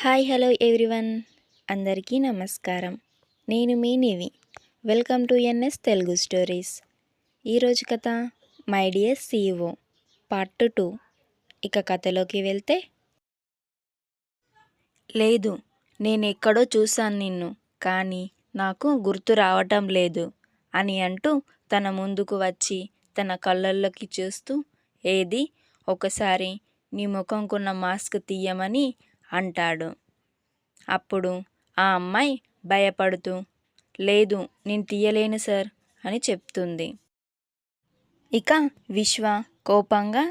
Hi hello everyone, అందరికీ నమస్కారం. నేను మీ నివి. Welcome to NS Telugu stories. ఈరోజు కథ మై డియర్ సీఈఓ పార్ట్ 2. ఇక కథలోకి వెళ్తే, లేదు, నేను ఎక్కడో చూశాను నిన్ను, కానీ నాకు గుర్తు రావటం లేదు అని అంటూ తన ముందుకు వచ్చి తన కళ్ళల్లోకి చూస్తూ, ఏది ఒకసారి నీ ముఖంకున్న మాస్క్ తీయమని అంటాడు. అప్పుడు ఆ అమ్మాయి భయపడుతూ, లేదు, నేను తీయలేను సార్ అని చెప్తుంది. ఇక విశ్వ కోపంగా,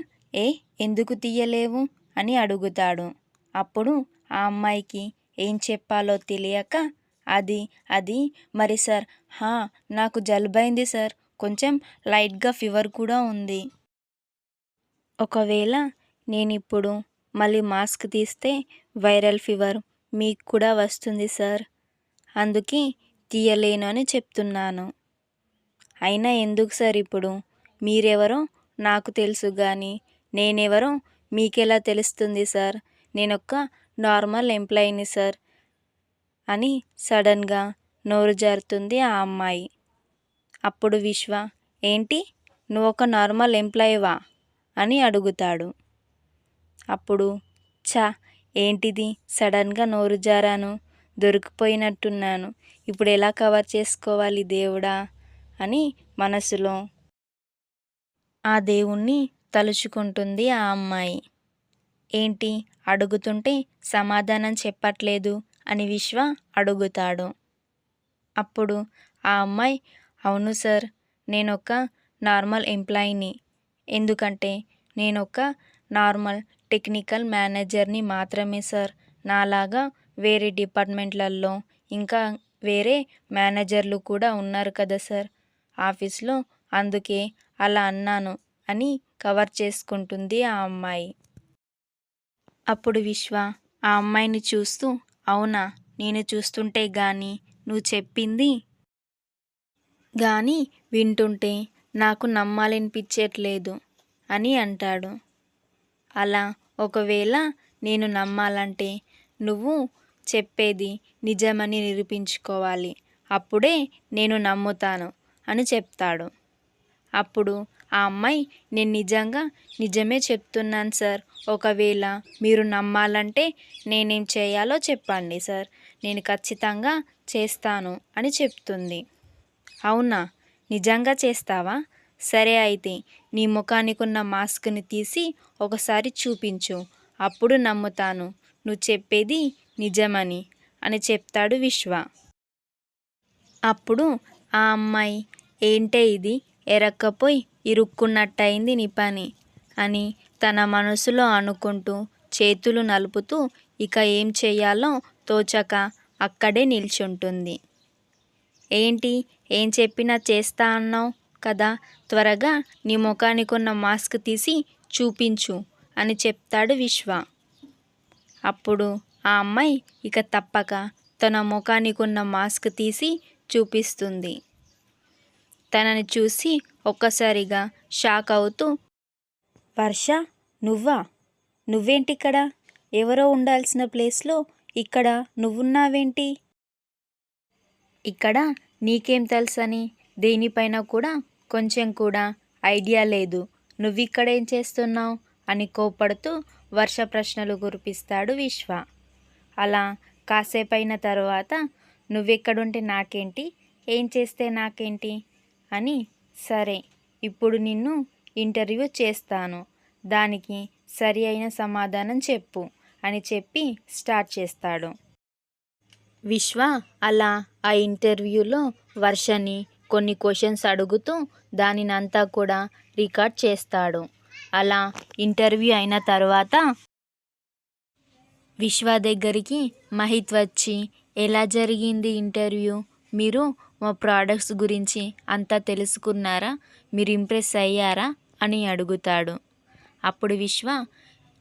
ఎందుకు తీయలేవు అని అడుగుతాడు. అప్పుడు ఆ అమ్మాయికి ఏం చెప్పాలో తెలియక, అది మరి సార్, నాకు జలుబైంది సార్, కొంచెం లైట్గా ఫీవర్ కూడా ఉంది. ఒకవేళ నేనిప్పుడు మళ్ళీ మాస్క్ తీస్తే వైరల్ ఫీవర్ మీకు కూడా వస్తుంది సార్, అందుకే తీయలేను అని చెప్తున్నాను. అయినా ఎందుకు సార్ ఇప్పుడు? మీరెవరో నాకు తెలుసు కానీ నేనెవరో మీకెలా తెలుస్తుంది సార్? నేనొక నార్మల్ ఎంప్లాయీని సార్ అని సడన్గా నోరు జారుతుంది ఆ అమ్మాయి. అప్పుడు విశ్వ, ఏంటి, నువ్వొక నార్మల్ ఎంప్లాయీవా అని అడుగుతాడు. అప్పుడు ఏంటిది, సడన్గా నోరు జారాను, దొరికిపోయినట్టున్నాను, ఇప్పుడు ఎలా కవర్ చేసుకోవాలి దేవుడా అని మనసులో ఆ దేవుణ్ణి తలుచుకుంటుంది ఆ అమ్మాయి. ఏంటి అడుగుతుంటే సమాధానం చెప్పట్లేదు అని విశ్వ అడుగుతాడు. అప్పుడు ఆ అమ్మాయి, అవును సార్, నేనొక నార్మల్ ఎంప్లాయీని, ఎందుకంటే నేనొక నార్మల్ టెక్నికల్ మేనేజర్ని మాత్రమే సార్. నాలాగా వేరే డిపార్ట్మెంట్లలో ఇంకా వేరే మేనేజర్లు కూడా ఉన్నారు కదా సార్ ఆఫీస్లో, అందుకే అలా అన్నాను అని కవర్ చేసుకుంటుంది ఆ అమ్మాయి. అప్పుడు విశ్వ ఆ అమ్మాయిని చూస్తూ, అవునా, నేను చూస్తుంటే కానీ నువ్వు చెప్పింది కానీ వింటుంటే నాకు నమ్మాలనిపించట్లేదు అని అంటాడు. అలా ఒకవేళ నేను నమ్మాలంటే నువ్వు చెప్పేది నిజమని నిరూపించుకోవాలి, అప్పుడే నేను నమ్ముతాను అని చెప్తాడు. అప్పుడు ఆ అమ్మాయి, నేను నిజమే చెప్తున్నాను సార్, ఒకవేళ మీరు నమ్మాలంటే నేనేం చేయాలో చెప్పండి సార్, నేను ఖచ్చితంగా చేస్తాను అని చెప్తుంది. అవునా, నిజంగా చేస్తావా? సరే అయితే నీ ముఖానికున్న మాస్క్ని తీసి ఒకసారి చూపించు, అప్పుడు నమ్ముతాను నువ్వు చెప్పేది నిజమని అని చెప్తాడు విశ్వ. అప్పుడు ఆ అమ్మాయి, ఏంటే ఇది, ఎరక్కపోయి ఇరుక్కున్నట్టయింది నీ పని అని తన మనసులో అనుకుంటూ చేతులు నలుపుతూ ఇక ఏం చేయాలో తోచక అక్కడే నిల్చుంటుంది. ఏంటి, ఏం చెప్పినా చేస్తా అన్నావు కదా, త్వరగా నీ ముఖానికున్న మాస్క్ తీసి చూపించు అని చెప్తాడు విశ్వ. అప్పుడు ఆ అమ్మాయి ఇక తప్పక తన ముఖానికున్న మాస్క్ తీసి చూపిస్తుంది. తనని చూసి ఒక్కసారిగా షాక్ అవుతూ, వర్ష, నువ్వేంటిక్కడ? ఎవరో ఉండాల్సిన ప్లేస్లో ఇక్కడ నువ్వున్నావేంటి? ఇక్కడ నీకేం తెలుసని, దేనిపైన కూడా కొంచెం కూడా ఐడియా లేదు, నువ్విక్కడేం చేస్తున్నావు అని కోపడుతూ వర్ష ప్రశ్నలు కురిపిస్తాడు విశ్వ. అలా కాసేపైన తర్వాత, నువ్వెక్కడుంటే నాకేంటి, ఏం చేస్తే నాకేంటి అని, సరే ఇప్పుడు నిన్ను ఇంటర్వ్యూ చేస్తాను, దానికి సరి అయిన సమాధానం చెప్పు అని చెప్పి స్టార్ట్ చేస్తాడు. విశ్వ అలా ఆ ఇంటర్వ్యూలో వర్షని కొన్ని క్వశ్చన్స్ అడుగుతూ దానినంతా కూడా రికార్డ్ చేస్తాడు. అలా ఇంటర్వ్యూ అయిన తర్వాత విశ్వ దగ్గరికి మహిత్ వచ్చి, ఎలా జరిగింది ఇంటర్వ్యూ, మీరు మా ప్రోడక్ట్స్ గురించి అంతా తెలుసుకున్నారా, మీరు ఇంప్రెస్ అయ్యారా అని అడుగుతాడు. అప్పుడు విశ్వ,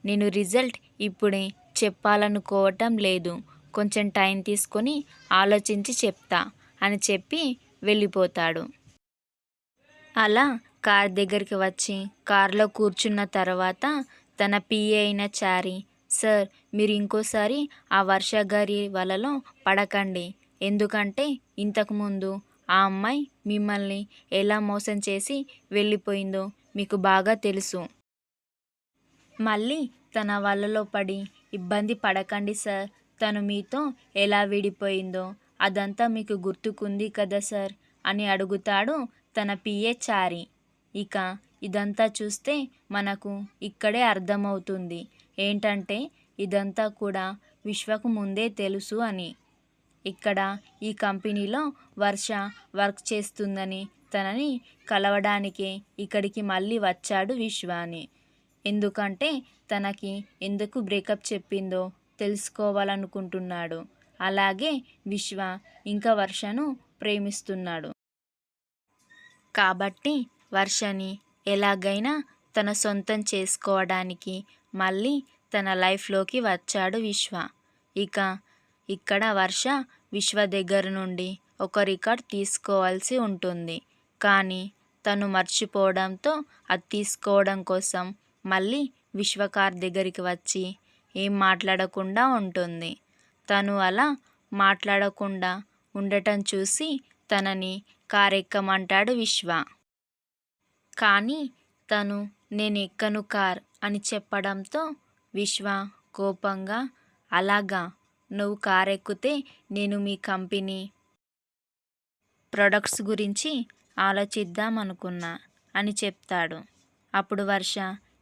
నేను రిజల్ట్ ఇప్పుడే చెప్పాలనుకోవటం లేదు, కొంచెం టైం తీసుకొని ఆలోచించి చెప్తా అని చెప్పి వెళ్ళిపోతాడు. అలా కార్ దగ్గరికి వచ్చి కార్లో కూర్చున్న తర్వాత తన పిఏ అయిన చారి, సార్ మీరు ఇంకోసారి ఆ వర్ష గారి వలలో పడకండి. ఎందుకంటే ఇంతకుముందు ఆ అమ్మాయి మిమ్మల్ని ఎలా మోసం చేసి వెళ్ళిపోయిందో మీకు బాగా తెలుసు. మళ్ళీ తన వలలో పడి ఇబ్బంది పడకండి సార్. తను మీతో ఎలా విడిపోయిందో అదంతా మీకు గుర్తుకుంది కదా సార్ అని అడుగుతాడు తన పిఏ చారి. ఇక ఇదంతా చూస్తే మనకు ఇక్కడే అర్థమవుతుంది ఏంటంటే ఇదంతా కూడా విశ్వకు ముందే తెలుసు అని. ఇక్కడ ఈ కంపెనీలో వర్ష వర్క్ చేస్తుందని తనని కలవడానికే ఇక్కడికి మళ్ళీ వచ్చాడు విశ్వ అని. ఎందుకంటే తనకి ఎందుకు బ్రేకప్ చెప్పిందో తెలుసుకోవాలనుకుంటున్నాడు. అలాగే విశ్వ ఇంకా వర్షను ప్రేమిస్తున్నాడు. కాబట్టి వర్షని ఎలాగైనా తన సొంతం చేసుకోవడానికి మళ్ళీ తన లైఫ్లోకి వచ్చాడు విశ్వ. ఇక ఇక్కడ వర్ష విశ్వ దగ్గర నుండి ఒక రికార్డ్ తీసుకోవాల్సి ఉంటుంది. కానీ తను మర్చిపోవడంతో అది తీసుకోవడం కోసం మళ్ళీ విశ్వ కార్ దగ్గరికి వచ్చి ఏం మాట్లాడకుండా ఉంటుంది. తను అలా మాట్లాడకుండా ఉండటం చూసి తనని కార్ ఎక్కమంటాడు విశ్వ. కానీ తను నేను ఎక్కను కార్ అని చెప్పడంతో విశ్వ కోపంగా అలాగా, నువ్వు కార్ ఎక్కితే నేను మీ కంపెనీ ప్రొడక్ట్స్ గురించి ఆలోచిద్దాం అనుకున్నా అని చెప్తాడు. అప్పుడు వర్ష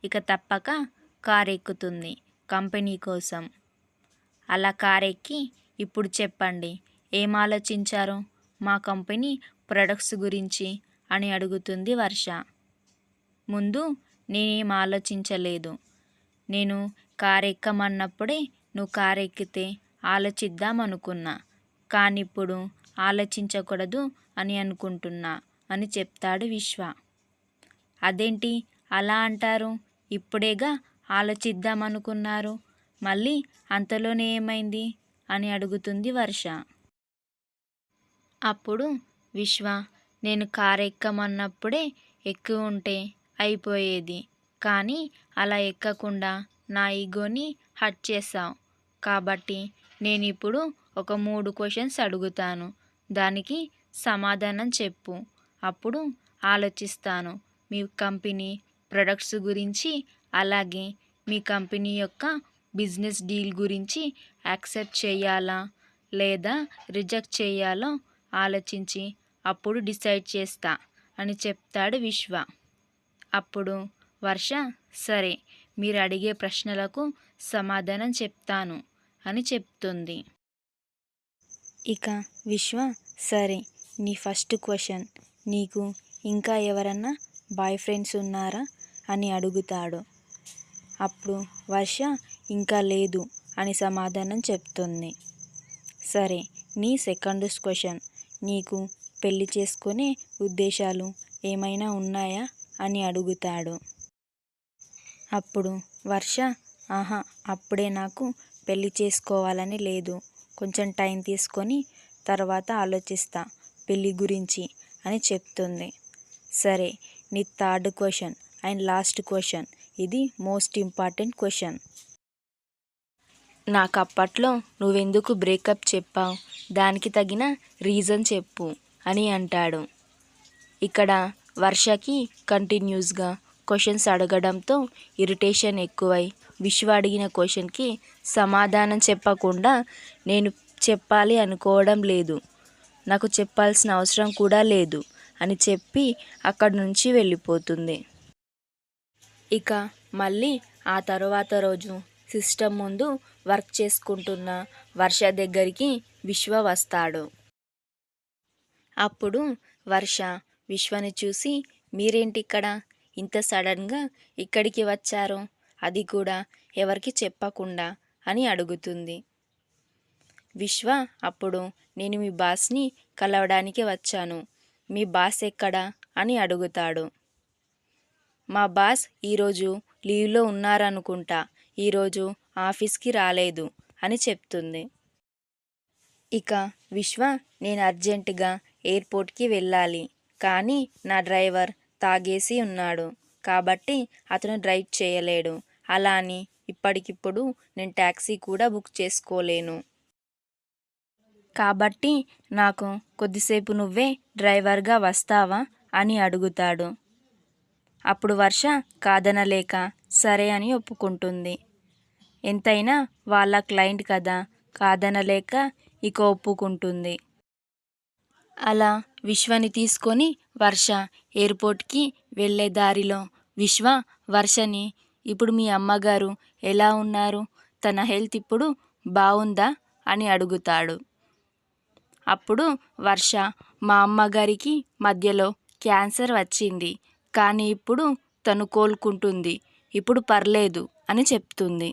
ఇక తప్పక కార్ ఎక్కుతుంది కంపెనీ కోసం. అలా కార్ ఎక్కి ఇప్పుడు చెప్పండి ఏం ఆలోచించారు మా కంపెనీ ప్రొడక్ట్స్ గురించి అని అడుగుతుంది వర్ష. ముందు నేనేం ఆలోచించలేదు. నేను కార్ ఎక్కమన్నప్పుడే నువ్వు కార్ ఎక్కితే ఆలోచిద్దాం అనుకున్నా. కానీ ఇప్పుడు ఆలోచించకూడదు అని అనుకుంటున్నా అని చెప్తాడు విశ్వ. అదేంటి అలా అంటారు? ఇప్పుడేగా ఆలోచిద్దాం అనుకున్నారు, మళ్ళీ అంతలోనే ఏమైంది అని అడుగుతుంది వర్ష. అప్పుడు విశ్వ నేను కార్ ఎక్కమన్నప్పుడే ఎక్కి ఉంటే అయిపోయేది. కానీ అలా ఎక్కకుండా నా ఈగోని హర్ట్ చేశావు. కాబట్టి నేను ఇప్పుడు ఒక 3 క్వశ్చన్స్ అడుగుతాను. దానికి సమాధానం చెప్పు. అప్పుడు ఆలోచిస్తాను మీ కంపెనీ ప్రొడక్ట్స్ గురించి, అలాగే మీ కంపెనీ యొక్క బిజినెస్ డీల్ గురించి యాక్సెప్ట్ చేయాలా లేదా రిజెక్ట్ చేయాలో ఆలోచించి అప్పుడు డిసైడ్ చేస్తా అని చెప్తాడు విశ్వ. అప్పుడు వర్ష సరే మీరు అడిగే ప్రశ్నలకు సమాధానం చెప్తాను అని చెప్తుంది. ఇక విశ్వ సరే నీ ఫస్ట్ క్వశ్చన్, నీకు ఇంకా ఎవరన్నా బాయ్ ఫ్రెండ్స్ ఉన్నారా అని అడుగుతాడు. అప్పుడు వర్ష ఇంకా లేదు అని సమాధానం చెప్తుంది. సరే నీ సెకండ్ క్వశ్చన్, నీకు పెళ్లి చేసుకునే ఉద్దేశాలు ఏమైనా ఉన్నాయా అని అడుగుతాడు. అప్పుడు వర్ష ఆహా అప్పుడే నాకు పెళ్లి చేసుకోవాలని లేదు, కొంచెం టైం తీసుకొని తర్వాత ఆలోచిస్తా పెళ్లి గురించి అని చెప్తుంది. సరే నీ third question and last question, ఇది మోస్ట్ ఇంపార్టెంట్ క్వశ్చన్. నాకు అప్పట్లో నువ్వెందుకు బ్రేకప్ చెప్పావు, దానికి తగిన రీజన్ చెప్పు అని అంటాడు. ఇక్కడ వర్షకి కంటిన్యూస్గా క్వశ్చన్స్ అడగడంతో ఇరిటేషన్ ఎక్కువై విశ్వ అడిగిన క్వశ్చన్కి సమాధానం చెప్పకుండా నేను చెప్పాలి అనుకోవడం లేదు, నాకు చెప్పాల్సిన అవసరం కూడా లేదు అని చెప్పి అక్కడి నుంచి వెళ్ళిపోతుంది. ఇక మళ్ళీ ఆ తరువాత రోజు సిస్టమ్ ముందు వర్క్ చేసుకుంటున్న వర్ష దగ్గరికి విశ్వ వస్తాడు. అప్పుడు వర్ష విశ్వని చూసి మీరేంటి ఇక్కడ ఇంత సడన్గా ఇక్కడికి వచ్చారు, అది కూడా ఎవరికి చెప్పకుండా అని అడుగుతుంది. విశ్వ అప్పుడు నేను మీ బాస్ని కలవడానికి వచ్చాను, మీ బాస్ ఎక్కడా అని అడుగుతాడు. మా బాస్ ఈరోజు లీవ్లో ఉన్నారనుకుంటా, ఈరోజు ఆఫీస్కి రాలేదు అని చెప్తుంది. ఇక విశ్వ నేను అర్జెంటుగా ఎయిర్పోర్ట్కి వెళ్ళాలి, కానీ నా డ్రైవర్ తాగేసి ఉన్నాడు కాబట్టి అతను డ్రైవ్ చేయలేడు, అలా అని ఇప్పటికిప్పుడు నేను ట్యాక్సీ కూడా బుక్ చేసుకోలేను. కాబట్టి నాకు కొద్దిసేపు నువ్వే డ్రైవర్గా వస్తావా అని అడుగుతాడు. అప్పుడు వర్ష కాదనలేక సరే అని ఒప్పుకుంటుంది. ఎంతైనా వాళ్ళ క్లయింట్ కదా, కాదనలేక ఇక ఒప్పుకుంటుంది. అలా విశ్వని తీసుకొని వర్ష ఎయిర్పోర్ట్కి వెళ్ళే దారిలో విశ్వ వర్షని, ఇప్పుడు మీ అమ్మగారు ఎలా ఉన్నారు, తన హెల్త్ ఇప్పుడు బాగుందా అని అడుగుతాడు. అప్పుడు వర్ష, మా అమ్మగారికి మధ్యలో క్యాన్సర్ వచ్చింది, కానీ ఇప్పుడు తను కోలుకుంటుంది, ఇప్పుడు పర్లేదు అని చెప్తుంది.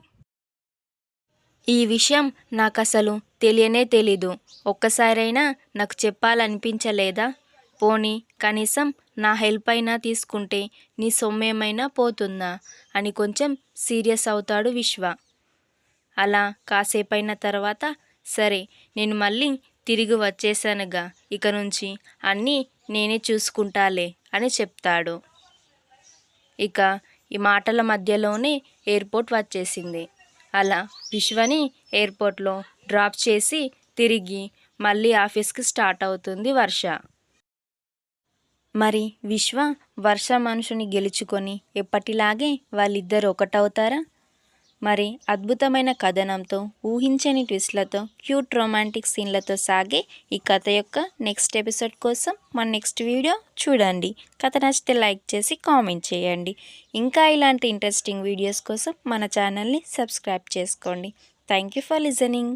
ఈ విషయం నాకు అసలు తెలియనే తెలీదు, ఒక్కసారైనా నాకు చెప్పాలనిపించలేదా, పోనీ కనీసం నా హెల్ప్ అయినా తీసుకుంటే నీ సొమ్మేమైనా పోతుందా అని కొంచెం సీరియస్ అవుతాడు విశ్వ. అలా కాసేపైన తర్వాత, సరే నేను మళ్ళీ తిరిగి వచ్చేసానుగా, ఇక నుంచి అన్నీ నేనే చూసుకుంటాలే అని చెప్తాడు. ఇక ఈ మాటల మధ్యలోనే ఎయిర్పోర్ట్ వచ్చేసింది. అలా విశ్వని ఎయిర్పోర్ట్లో డ్రాప్ చేసి తిరిగి మళ్ళీ ఆఫీస్కి స్టార్ట్ అవుతుంది వర్ష. మరి విశ్వ వర్ష మనసుని గెలుచుకొని ఎప్పటిలాగే వాళ్ళిద్దరు ఒకటవుతారా? మరి అద్భుతమైన కథనంతో, ఊహించని ట్విస్ట్లతో, క్యూట్ రొమాంటిక్ సీన్లతో సాగే ఈ కథ యొక్క నెక్స్ట్ ఎపిసోడ్ కోసం మన నెక్స్ట్ వీడియో చూడండి. కథ నచ్చితే లైక్ చేసి కామెంట్ చేయండి. ఇంకా ఇలాంటి ఇంట్రెస్టింగ్ వీడియోస్ కోసం మన ఛానల్ని సబ్స్క్రైబ్ చేసుకోండి. Thank you for listening.